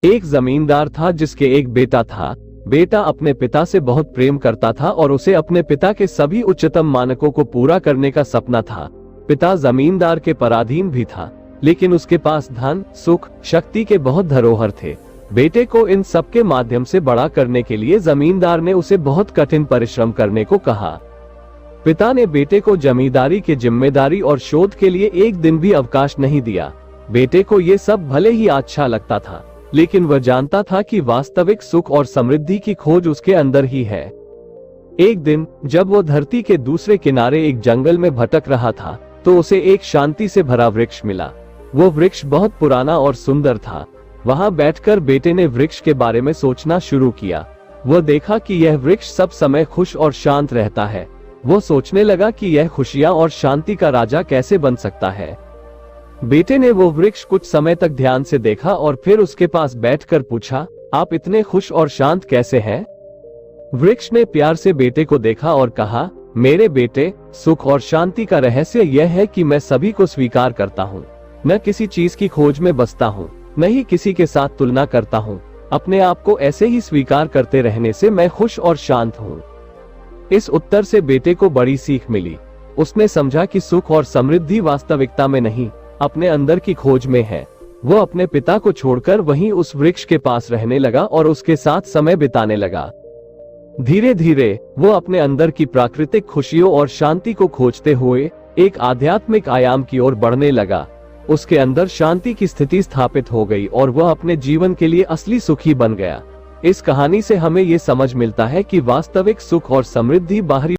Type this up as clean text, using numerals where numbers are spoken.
एक जमींदार था जिसके एक बेटा था। बेटा अपने पिता से बहुत प्रेम करता था और उसे अपने पिता के सभी उच्चतम मानकों को पूरा करने का सपना था। पिता जमींदार के पराधीन भी था, लेकिन उसके पास धन, सुख, शक्ति के बहुत धरोहर थे। बेटे को इन सब के माध्यम से बड़ा करने के लिए जमींदार ने उसे बहुत कठिन परिश्रम करने को कहा। पिता ने बेटे को जमींदारी की जिम्मेदारी और शोध के लिए एक दिन भी अवकाश नहीं दिया। बेटे को ये सब भले ही अच्छा लगता था, लेकिन वह जानता था कि वास्तविक सुख और समृद्धि की खोज उसके अंदर ही है। एक दिन जब वो धरती के दूसरे किनारे एक जंगल में भटक रहा था, तो उसे एक शांति से भरा वृक्ष मिला। वो वृक्ष बहुत पुराना और सुंदर था। वहां बैठकर बेटे ने वृक्ष के बारे में सोचना शुरू किया। वो देखा कि यह वृक्ष सब समय खुश और शांत रहता है। वो सोचने लगा कि यह खुशियां और शांति का राजा कैसे बन सकता है। बेटे ने वो वृक्ष कुछ समय तक ध्यान से देखा और फिर उसके पास बैठकर पूछा, आप इतने खुश और शांत कैसे हैं? वृक्ष ने प्यार से बेटे को देखा और कहा, मेरे बेटे, सुख और शांति का रहस्य यह है कि मैं सभी को स्वीकार करता हूँ। न किसी चीज की खोज में बसता हूँ, न ही किसी के साथ तुलना करता हूँ। अपने आप को ऐसे ही स्वीकार करते रहने से मैं खुश और शांत हूँ। इस उत्तर से बेटे को बड़ी सीख मिली। उसने समझा कि सुख और समृद्धि वास्तविकता में नहीं, अपने अंदर की खोज में है। वो अपने पिता को छोड़कर वहीं उस वृक्ष के पास रहने लगा और उसके साथ समय बिताने लगा। धीरे धीरे वो अपने अंदर की प्राकृतिक खुशियों और शांति को खोजते हुए एक आध्यात्मिक आयाम की ओर बढ़ने लगा। उसके अंदर शांति की स्थिति स्थापित हो गई और वह अपने जीवन के लिए असली सुखी बन गया। इस कहानी से हमें ये समझ मिलता है कि वास्तविक सुख और समृद्धि बाहरी